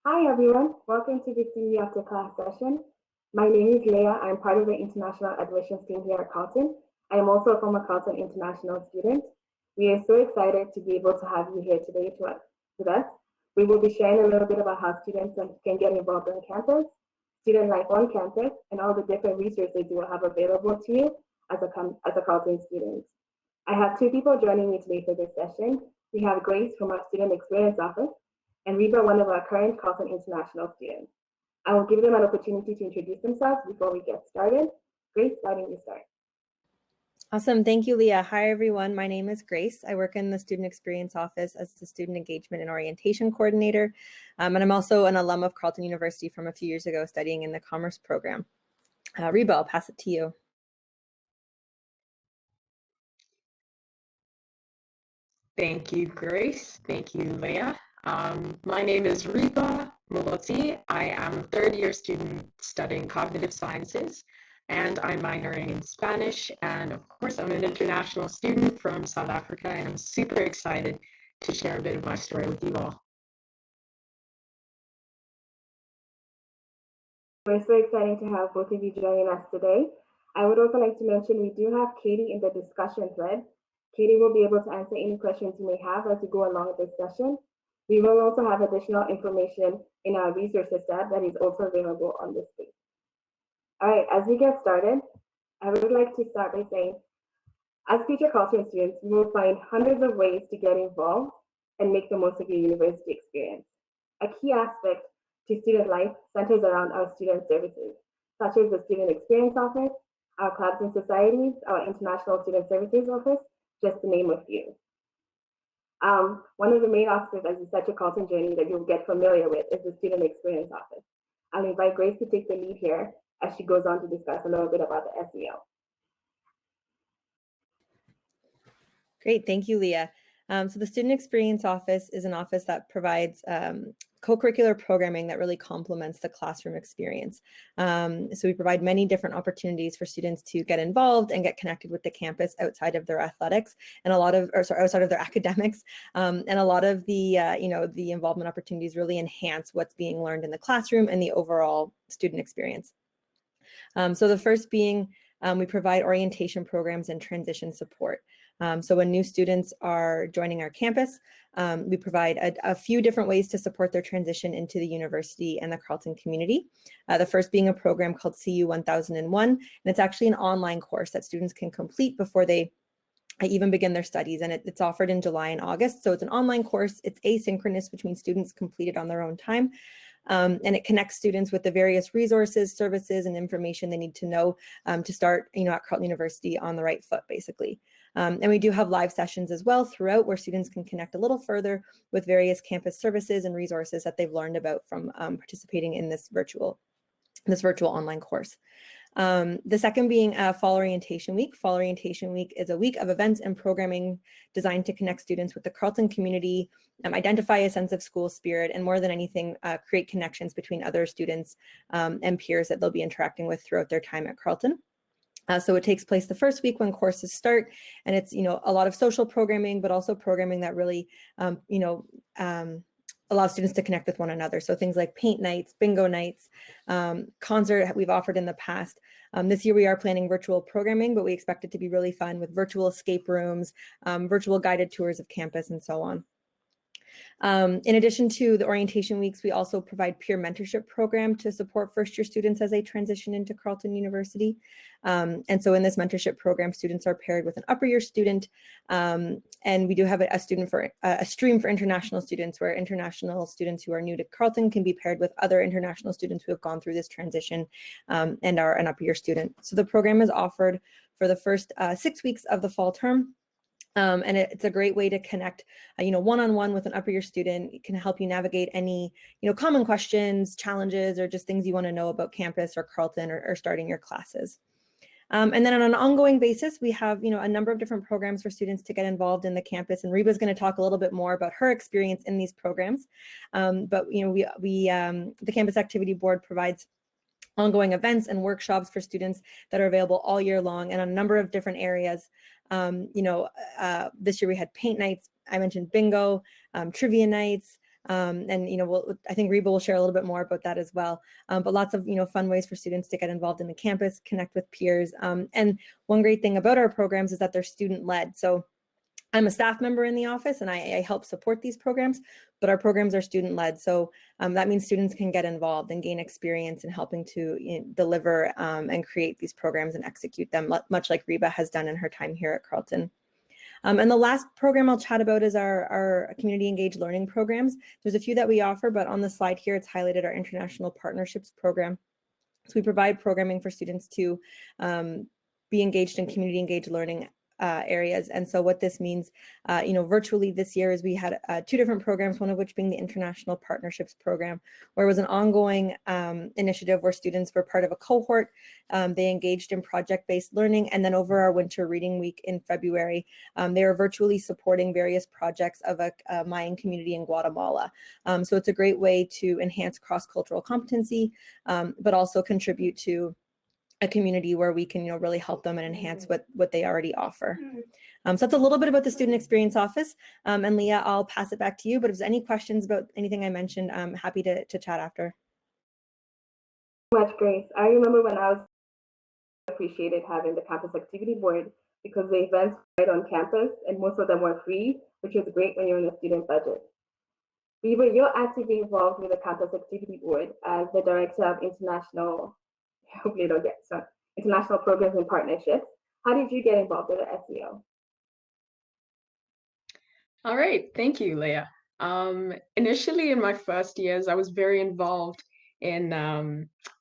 Hi everyone, welcome to the CV After Class session. My name is Leah. I'm part of the International Admissions team here at Carleton. I am also a former Carleton International student. We are so excited to be able to have you here today with us. We will be sharing a little bit about how students can get involved on campus, student life on campus, and all the different resources you will have available to you as a Carleton student. I have two people joining me today for this session. We have Grace from our Student Experience Office and Reba, one of our current Carleton International students. I will give them an opportunity to introduce themselves before we get started. Grace, why don't you start? Awesome. Thank you, Leah. Hi, everyone. My name is Grace. I work in the Student Experience Office as the Student Engagement and Orientation Coordinator. And I'm also an alum of Carleton University from a few years ago studying in the Commerce program. Reba, I'll pass it to you. Thank you, Grace. Thank you, Leah. My name is Reba Muloti. I am a third-year student studying cognitive sciences, and I'm minoring in Spanish. And of course, I'm an international student from South Africa, and I'm super excited to share a bit of my story with you all. We're so excited to have both of you joining us today. I would also like to mention we do have Katie in the discussion thread. Katie will be able to answer any questions you may have as we go along with this session. We will also have additional information in our resources tab that is also available on this page. All right, as we get started, I would like to start by saying, as future Carleton students, you will find hundreds of ways to get involved and make the most of your university experience. A key aspect to student life centers around our student services, such as the Student Experience Office, our clubs and societies, our International Student Services Office, just to name a few. One of the main offices as you start your Carleton journey that you'll get familiar with is the Student Experience Office. I'll invite Grace to take the lead here as she goes on to discuss a little bit about the SEO. Great, thank you, Leah. So the Student Experience Office is an office that provides co-curricular programming that really complements the classroom experience. So we provide many different opportunities for students to get involved and get connected with the campus outside of their athletics and outside of their academics. And a lot of the, the involvement opportunities really enhance what's being learned in the classroom and the overall student experience. So the first being, we provide orientation programs and transition support. So when new students are joining our campus, we provide a few different ways to support their transition into the university and the Carleton community. The first being a program called CU 1001, and it's actually an online course that students can complete before they even begin their studies, and it's offered in July and August. So it's an online course. It's asynchronous between students completed on their own time. And it connects students with the various resources, services, and information they need to know to start, at Carleton University on the right foot, basically. And we do have live sessions as well throughout where students can connect a little further with various campus services and resources that they've learned about from participating in this virtual online course. The second being Fall Orientation Week. Fall Orientation Week is a week of events and programming designed to connect students with the Carleton community, identify a sense of school spirit, and more than anything, create connections between other students and peers that they'll be interacting with throughout their time at Carleton. So it takes place the first week when courses start, and it's, a lot of social programming, but also programming that really, allow students to connect with one another. So things like paint nights, bingo nights, concert we've offered in the past. This year we are planning virtual programming, but we expect it to be really fun with virtual escape rooms, virtual guided tours of campus, and so on. In addition to the orientation weeks, we also provide peer mentorship program to support first-year students as they transition into Carleton University. And so in this mentorship program, students are paired with an upper year student, and we do have a stream for international students, where international students who are new to Carleton can be paired with other international students who have gone through this transition and are an upper year student. So the program is offered for the first 6 weeks of the fall term. And it's a great way to connect, one-on-one with an upper year student. It can help you navigate any, common questions, challenges, or just things you want to know about campus or Carleton or starting your classes. And then on an ongoing basis, we have, a number of different programs for students to get involved in the campus. And Reba's going to talk a little bit more about her experience in these programs. But, the Campus Activity Board provides ongoing events and workshops for students that are available all year long and a number of different areas. This year we had paint nights, I mentioned bingo, trivia nights, And, I think Reba will share a little bit more about that as well. But lots of, fun ways for students to get involved in the campus, connect with peers. And one great thing about our programs is that they're student-led. So I'm a staff member in the office and I help support these programs, but our programs are student-led. So that means students can get involved and gain experience in helping to deliver and create these programs and execute them, much like Reba has done in her time here at Carleton. And the last program I'll chat about is our community engaged learning programs. There's a few that we offer, but on the slide here, it's highlighted our international partnerships program. So we provide programming for students to be engaged in community engaged learning areas. And so what this means, virtually this year is we had 2 different programs, one of which being the International Partnerships Program, where it was an ongoing initiative where students were part of a cohort. They engaged in project-based learning. And then over our winter reading week in February, they were virtually supporting various projects of a Mayan community in Guatemala. So it's a great way to enhance cross-cultural competency, but also contribute to a community where we can, really help them and enhance what they already offer. So that's a little bit about the Student Experience Office. And Leah, I'll pass it back to you, but if there's any questions about anything I mentioned, I'm happy to chat after. Much, Grace. I remember when I was appreciated having the campus activity board because the events were right on campus and most of them were free, which is great when you're in a student budget. Reba, you're actively involved with the campus activity board as the director of international programs and partnerships. How did you get involved with the SEO? All right, thank you, Leah. Initially in my first years, I was very involved in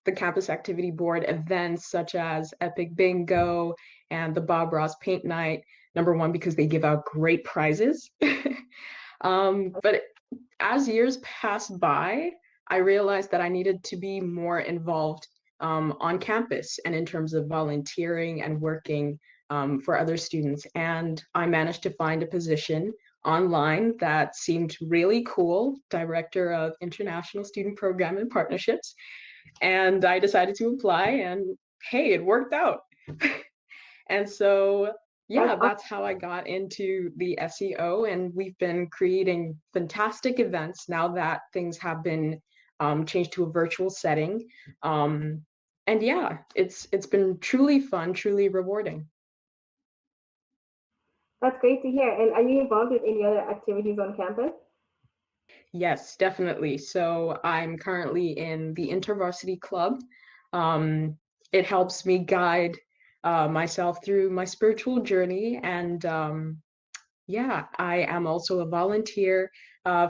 the campus activity board events such as Epic Bingo and the Bob Ross Paint Night, number one, because they give out great prizes. But as years passed by, I realized that I needed to be more involved on campus and in terms of volunteering and working for other students. And I managed to find a position online that seemed really cool, Director of International Student Program and Partnerships. And I decided to apply and hey, it worked out. And so, yeah, that's how I got into the SEO. And we've been creating fantastic events now that things have been changed to a virtual setting. And yeah, it's been truly fun, truly rewarding. That's great to hear. And are you involved with any other activities on campus? Yes, definitely. So I'm currently in the InterVarsity Club. It helps me guide myself through my spiritual journey. And yeah, I am also a volunteer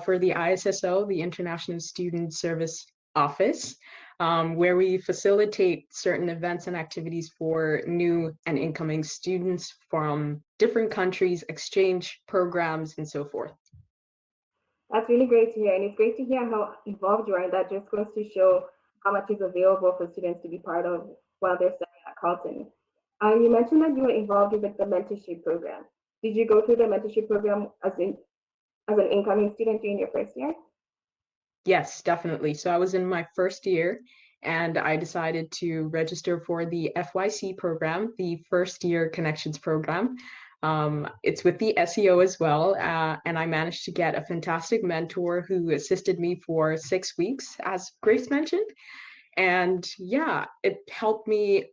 for the ISSO, the International Student Service Office, where we facilitate certain events and activities for new and incoming students from different countries, exchange programs, and so forth. That's really great to hear. And it's great to hear how involved you are. And that just goes to show how much is available for students to be part of while they're studying at Carleton. You mentioned that you were involved with the mentorship program. Did you go through the mentorship program as an incoming student during your first year? Yes, definitely. So I was in my first year and I decided to register for the FYC program, the First Year Connections program. It's with the SEO as well. And I managed to get a fantastic mentor who assisted me for 6 weeks, as Grace mentioned. And yeah, it helped me,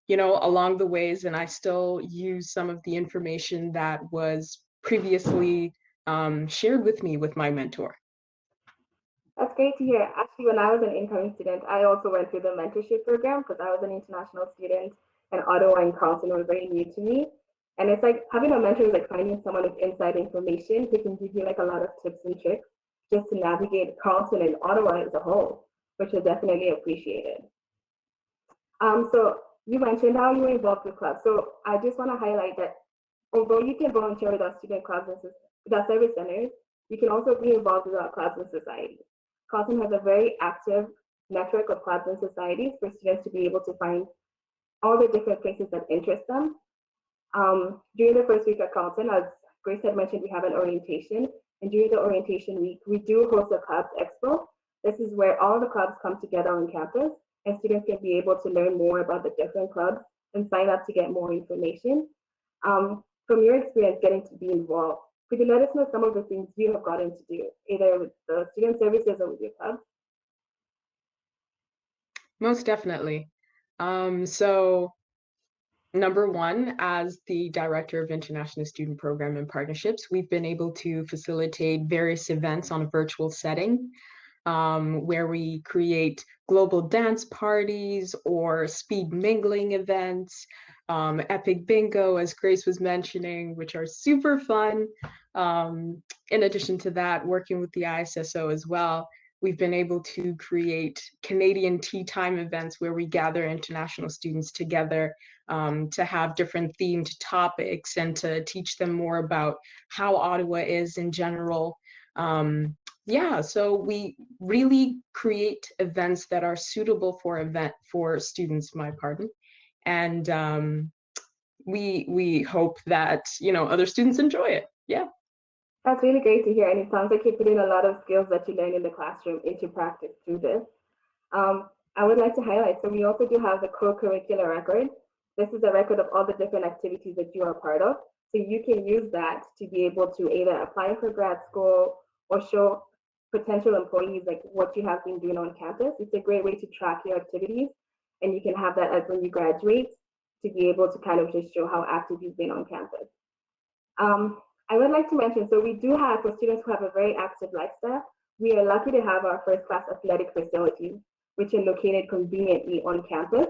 along the ways, and I still use some of the information that was previously shared with me with my mentor. That's great to hear. Actually, when I was an incoming student, I also went through the mentorship program because I was an international student and Ottawa and Carleton were very new to me. And it's like having a mentor is like finding someone with inside information who can give you like a lot of tips and tricks just to navigate Carleton and Ottawa as a whole, which is definitely appreciated. So you mentioned how you were involved with clubs. So I just want to highlight that although you can volunteer with our student clubs and with our service centers, you can also be involved with our clubs and societies. Carleton has a very active network of clubs and societies for students to be able to find all the different places that interest them. During the first week at Carleton, as Grace had mentioned, we have an orientation. And during the orientation week, we do host a clubs expo. This is where all the clubs come together on campus and students can be able to learn more about the different clubs and sign up to get more information. From your experience getting to be involved Could you let us know some of the things you have gotten to do, either with the student services or with your club? Most definitely. So number one, as the Director of International Student Program and Partnerships, we've been able to facilitate various events on a virtual setting, where we create global dance parties or speed mingling events, epic bingo, as Grace was mentioning, which are super fun. In addition to that, working with the ISSO as well, we've been able to create Canadian tea time events where we gather international students together, to have different themed topics and to teach them more about how Ottawa is in general. Yeah, so we really create events that are suitable for students, my pardon. And we hope that, other students enjoy it. Yeah. That's really great to hear, and it sounds like you're putting a lot of skills that you learn in the classroom into practice through this. I would like to highlight, so we also do have the co-curricular record. This is a record of all the different activities that you are part of. So you can use that to be able to either apply for grad school or show potential employees like what you have been doing on campus. It's a great way to track your activities, and you can have that as when you graduate to be able to kind of just show how active you've been on campus. I would like to mention, so we do have, for students who have a very active lifestyle, we are lucky to have our first class athletic facilities, which are located conveniently on campus.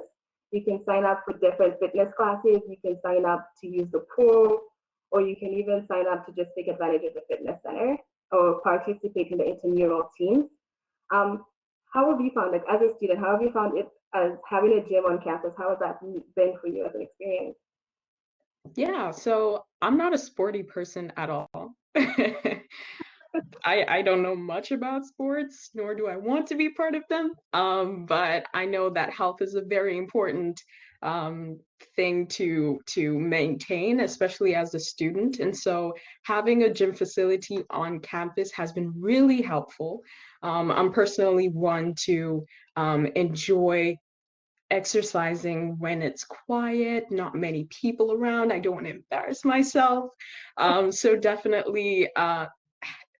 You can sign up for different fitness classes, you can sign up to use the pool, or you can even sign up to just take advantage of the fitness center or participate in the intramural teams. How have you found, like as a student, how have you found it as having a gym on campus? How has that been for you as an experience? Yeah, so I'm not a sporty person at all. I don't know much about sports, nor do I want to be part of them. But I know that health is a very important thing to maintain, especially as a student. And so having a gym facility on campus has been really helpful. I'm personally one to enjoy exercising when it's quiet, not many people around. I don't want to embarrass myself. So definitely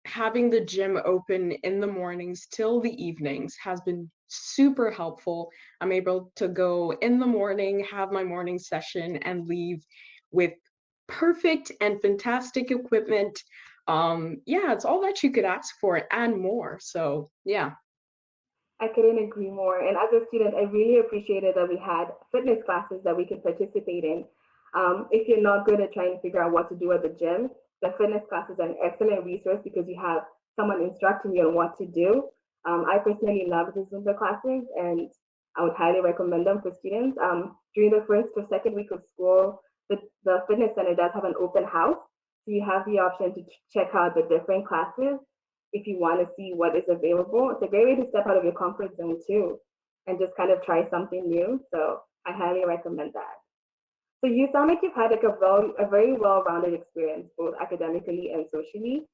having the gym open in the mornings till the evenings has been super helpful. I'm able to go in the morning, have my morning session, and leave with perfect and fantastic equipment. Yeah, it's all that you could ask for and more. So yeah. I couldn't agree more. And as a student, I really appreciated that we had fitness classes that we could participate in. If you're not good at trying to figure out what to do at the gym, the fitness classes are an excellent resource because you have someone instructing you on what to do. I personally love the Zumba classes, and I would highly recommend them for students. During the first or second week of school, the fitness center does have an open house. So you have the option to check out the different classes if you want to see what is available. It's a great way to step out of your comfort zone too and just kind of try something new. So I highly recommend that. So you sound like you've had like a very well-rounded experience, both academically and socially.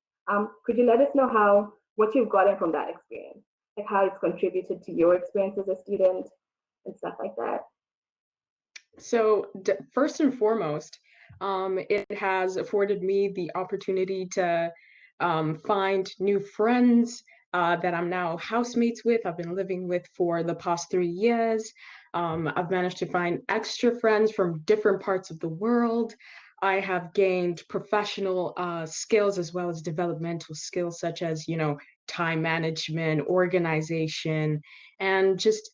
Could you let us know what you've gotten from that experience, like how it's contributed to your experience as a student and stuff like that? So first and foremost, it has afforded me the opportunity to find new friends that I'm now housemates with. I've been living with for the past 3 years. I've managed to find extra friends from different parts of the world. I have gained professional skills as well as developmental skills, such as, time management, organization, and just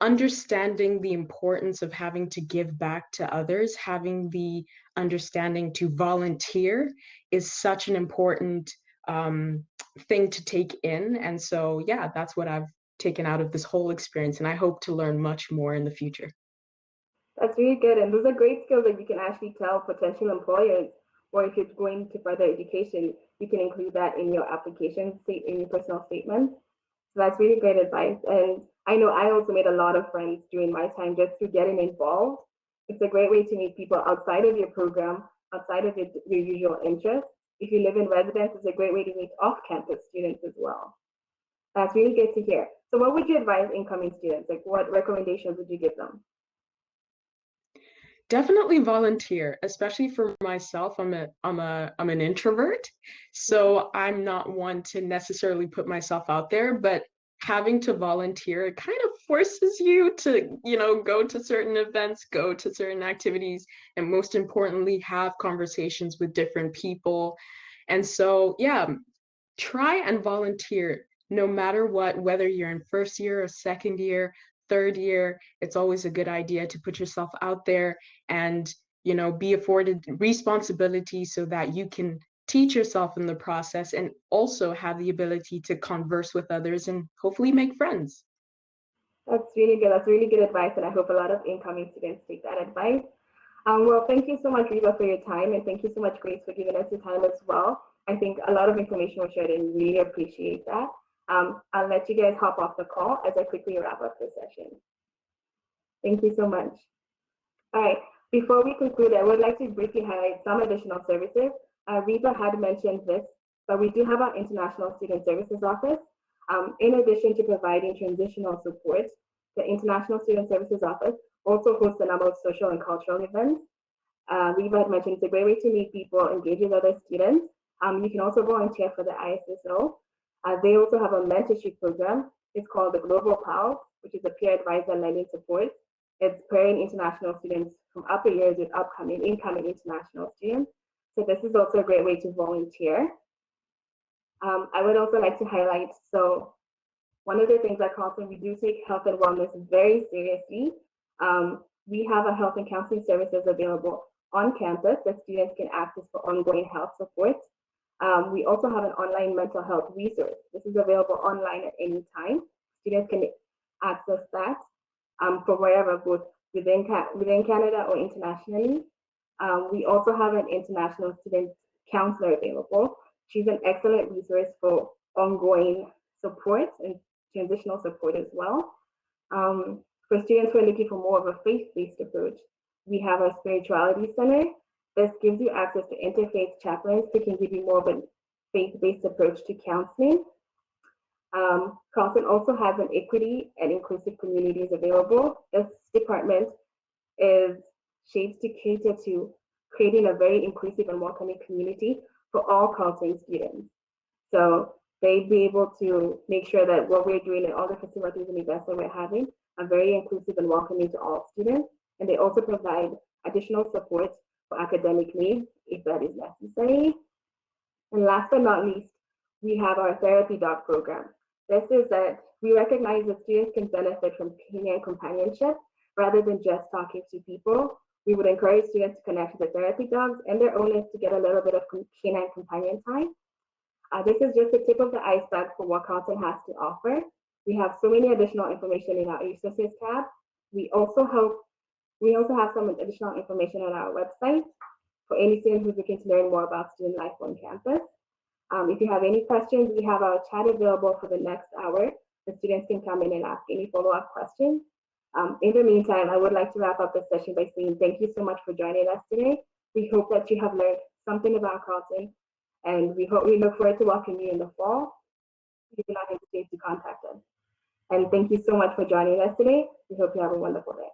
understanding the importance of having to give back to others, having the understanding to volunteer is such an important thing to take in. And so, yeah, that's what I've taken out of this whole experience. And I hope to learn much more in the future. That's really good. And those are great skills that you can actually tell potential employers, or if you're going to further education, you can include that in your application, in your personal statement. So that's really great advice. And I know I also made a lot of friends during my time just through getting involved. It's a great way to meet people outside of your program, outside of your usual interests. If you live in residence, it's a great way to meet off-campus students as well. That's really good to hear. So what would you advise incoming students? Like what recommendations would you give them? Definitely volunteer, especially for myself. I'm an introvert, so I'm not one to necessarily put myself out there, but having to volunteer, it kind of forces you to, go to certain events, go to certain activities, and most importantly, have conversations with different people. And so, yeah, try and volunteer no matter what, whether you're in first year or second year, third year. It's always a good idea to put yourself out there and, be afforded responsibility so that you can teach yourself in the process and also have the ability to converse with others and hopefully make friends. That's really good. That's really good advice, and I hope a lot of incoming students take that advice. Well, thank you so much, Reba, for your time, and thank you so much, Grace, for giving us your time as well. I think a lot of information was shared, and really appreciate that. I'll let you guys hop off the call as I quickly wrap up this session. Thank you so much. All right, before we conclude, I would like to briefly highlight some additional services. Reba had mentioned this, but we do have our International Student Services Office. In addition to providing transitional support, the International Student Services Office also hosts a number of social and cultural events. Reba had mentioned it's a great way to meet people, engage with other students. You can also volunteer for the ISSO. They also have a mentorship program. It's called the Global PAL, which is a peer advisor lending support. It's pairing international students from upper years with incoming international students. So this is also a great way to volunteer. I would also like to highlight, so one of the things at Carleton, we do take health and wellness very seriously. We have a health and counseling services available on campus that students can access for ongoing health support. We also have an online mental health resource. This is available online at any time. Students can access that from wherever, both within Canada or internationally. We also have an international student counselor available. She's an excellent resource for ongoing support and transitional support as well. For students who are looking for more of a faith-based approach, we have a spirituality center. This gives you access to interfaith chaplains who can give you more of a faith-based approach to counseling. Carleton also has an equity and inclusive communities available. This department is shaped to cater to creating a very inclusive and welcoming community for all Carleton students. So they'd be able to make sure that what we're doing and all the facilities and events that we're having are very inclusive and welcoming to all students. And they also provide additional support for academic needs if that is necessary. And last but not least, we have our therapy dog program. This is that we recognize that students can benefit from canine companionship rather than just talking to people. We would encourage students to connect with the therapy dogs and their owners to get a little bit of canine companion time. This is just the tip of the iceberg for what Carleton has to offer. We have so many additional information in our resources tab. We also have some additional information on our website for any student who's looking to learn more about student life on campus. If you have any questions, we have our chat available for the next hour. The students can come in and ask any follow-up questions. In the meantime, I would like to wrap up this session by saying thank you so much for joining us today. We hope that you have learned something about Carleton, and we look forward to welcoming you in the fall. You do not hesitate to contact us. And thank you so much for joining us today. We hope you have a wonderful day.